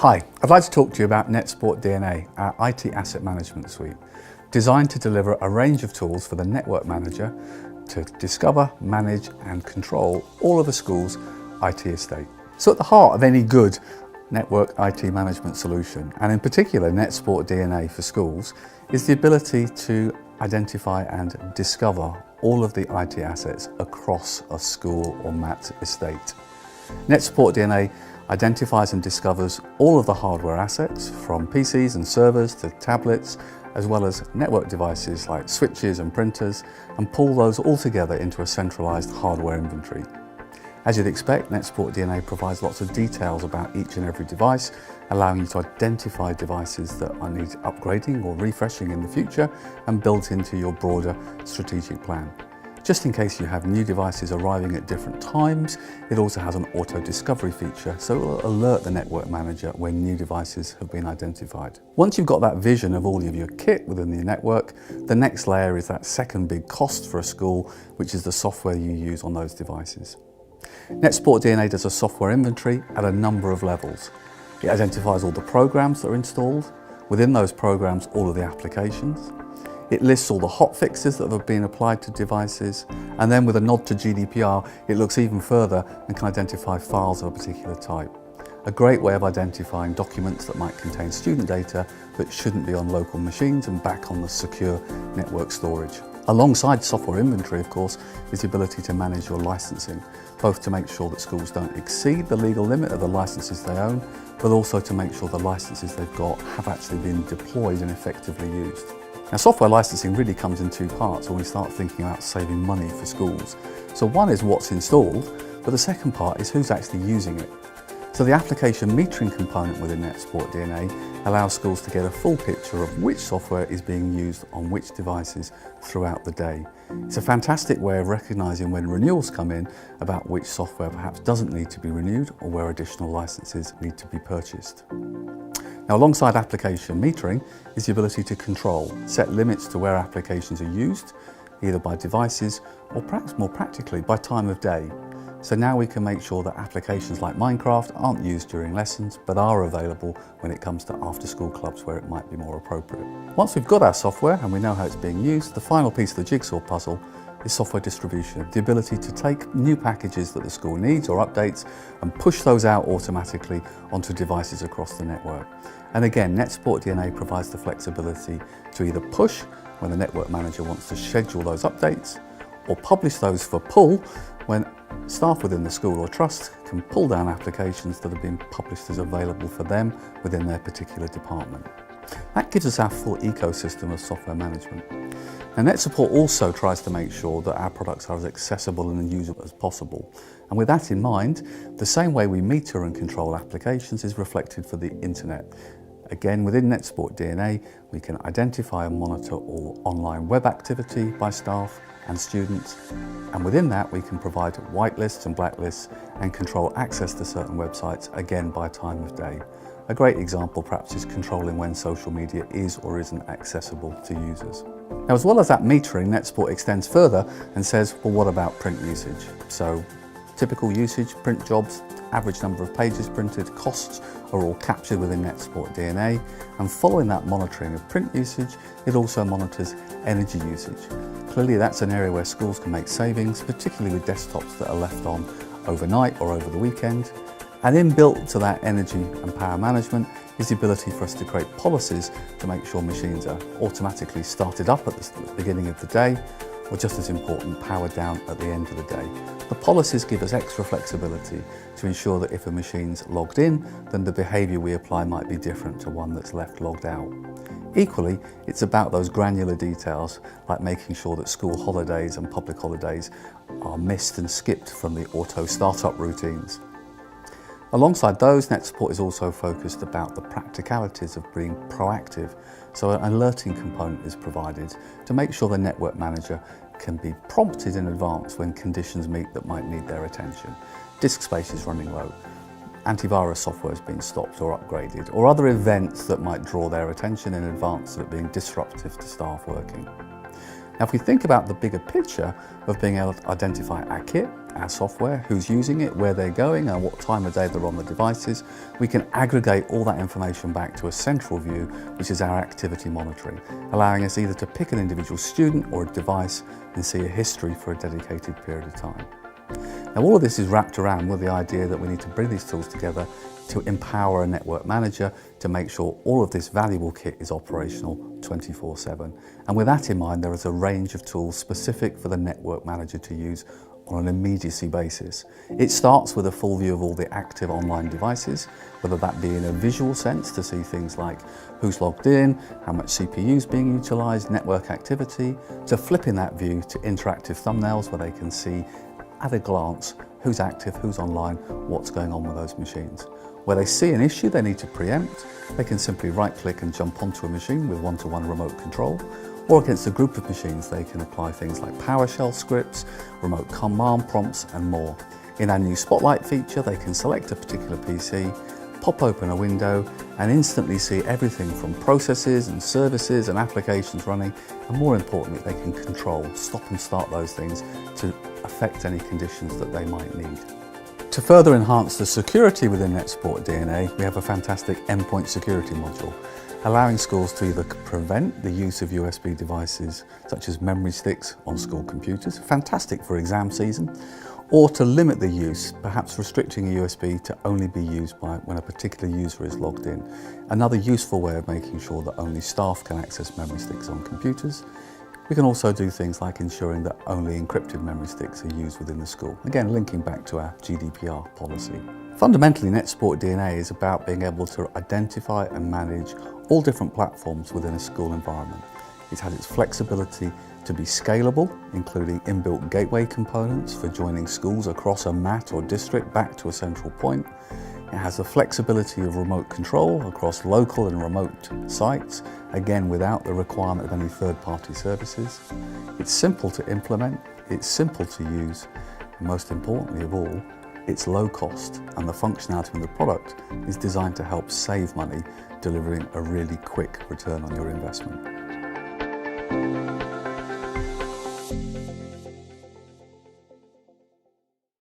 Hi, I'd like to talk to you about NetSport DNA, our IT asset management suite, designed to deliver a range of tools for the network manager to discover, manage and control all of a school's IT estate. So at the heart of any good network IT management solution, and in particular NetSport DNA for schools, is the ability to identify and discover all of the IT assets across a school or MAT estate. NetSport DNA identifies and discovers all of the hardware assets from PCs and servers to tablets, as well as network devices like switches and printers, and pull those all together into a centralized hardware inventory. As you'd expect, NetSport DNA provides lots of details about each and every device, allowing you to identify devices that need upgrading or refreshing in the future and built into your broader strategic plan. Just in case you have new devices arriving at different times, it also has an auto discovery feature, so it will alert the network manager when new devices have been identified. Once you've got that vision of all of your kit within the network, the next layer is that second big cost for a school, which is the software you use on those devices. NetSport DNA does a software inventory at a number of levels. It identifies all the programs that are installed, within those programs all of the applications. It lists all the hotfixes that have been applied to devices, and then with a nod to GDPR, it looks even further and can identify files of a particular type. A great way of identifying documents that might contain student data that shouldn't be on local machines and back on the secure network storage. Alongside software inventory, of course, is the ability to manage your licensing, both to make sure that schools don't exceed the legal limit of the licenses they own, but also to make sure the licenses they've got have actually been deployed and effectively used. Now, software licensing really comes in two parts when we start thinking about saving money for schools. So one is what's installed, but the second part is who's actually using it. So the application metering component within NetSport DNA allows schools to get a full picture of which software is being used on which devices throughout the day. It's a fantastic way of recognising when renewals come in about which software perhaps doesn't need to be renewed or where additional licenses need to be purchased. Now, alongside application metering is the ability to control, set limits to where applications are used, either by devices or perhaps more practically by time of day. So now we can make sure that applications like Minecraft aren't used during lessons, but are available when it comes to after-school clubs where it might be more appropriate. Once we've got our software and we know how it's being used, the final piece of the jigsaw puzzle is software distribution, the ability to take new packages that the school needs or updates and push those out automatically onto devices across the network. And again, NetSport DNA provides the flexibility to either push when the network manager wants to schedule those updates, or publish those for pull when staff within the school or trust can pull down applications that have been published as available for them within their particular department. That gives us our full ecosystem of software management. And NetSupport also tries to make sure that our products are as accessible and usable as possible. And with that in mind, the same way we meter and control applications is reflected for the internet. Again, within NetSport DNA, we can identify and monitor all online web activity by staff and students. And within that, we can provide whitelists and blacklists and control access to certain websites, again, by time of day. A great example perhaps is controlling when social media is or isn't accessible to users. Now, as well as that metering, NetSport extends further and says, well, what about print usage? So typical usage, print jobs, average number of pages printed, costs are all captured within NetSport DNA. And following that monitoring of print usage, it also monitors energy usage. Clearly, that's an area where schools can make savings, particularly with desktops that are left on overnight or over the weekend. And inbuilt to that energy and power management is the ability for us to create policies to make sure machines are automatically started up at the beginning of the day, or just as important, powered down at the end of the day. The policies give us extra flexibility to ensure that if a machine's logged in, then the behaviour we apply might be different to one that's left logged out. Equally, it's about those granular details, like making sure that school holidays and public holidays are missed and skipped from the auto startup routines. Alongside those, NetSupport is also focused about the practicalities of being proactive, so an alerting component is provided to make sure the network manager can be prompted in advance when conditions meet that might need their attention. Disk space is running low, antivirus software has been stopped or upgraded, or other events that might draw their attention in advance of it being disruptive to staff working. Now, if we think about the bigger picture of being able to identify our kit, our software, who's using it, where they're going and what time of day they're on the devices, we can aggregate all that information back to a central view, which is our activity monitoring, allowing us either to pick an individual student or a device and see a history for a dedicated period of time. Now, all of this is wrapped around with the idea that we need to bring these tools together to empower a network manager to make sure all of this valuable kit is operational 24/7. And with that in mind, there is a range of tools specific for the network manager to use on an immediacy basis. It starts with a full view of all the active online devices, whether that be in a visual sense to see things like who's logged in, how much CPU is being utilised, network activity, to flipping that view to interactive thumbnails where they can see at a glance who's active, who's online, what's going on with those machines. Where they see an issue they need to preempt, they can simply right-click and jump onto a machine with one-to-one remote control, or against a group of machines they can apply things like PowerShell scripts, remote command prompts and more. In our new Spotlight feature, they can select a particular PC, pop open a window and instantly see everything from processes and services and applications running, and more importantly, they can control, stop and start those things to affect any conditions that they might need. To further enhance the security within NetSupport DNA, we have a fantastic Endpoint security module, allowing schools to either prevent the use of USB devices such as memory sticks on school computers, fantastic for exam season, or to limit the use, perhaps restricting a USB to only be used when a particular user is logged in. Another useful way of making sure that only staff can access memory sticks on computers. We can also do things like ensuring that only encrypted memory sticks are used within the school, again linking back to our GDPR policy. Fundamentally, NetSupport DNA is about being able to identify and manage all different platforms within a school environment. It has its flexibility to be scalable, including inbuilt gateway components for joining schools across a MAT or district back to a central point. It has the flexibility of remote control across local and remote sites, again without the requirement of any third-party services. It's simple to implement, it's simple to use, and most importantly of all, it's low cost, and the functionality of the product is designed to help save money, delivering a really quick return on your investment.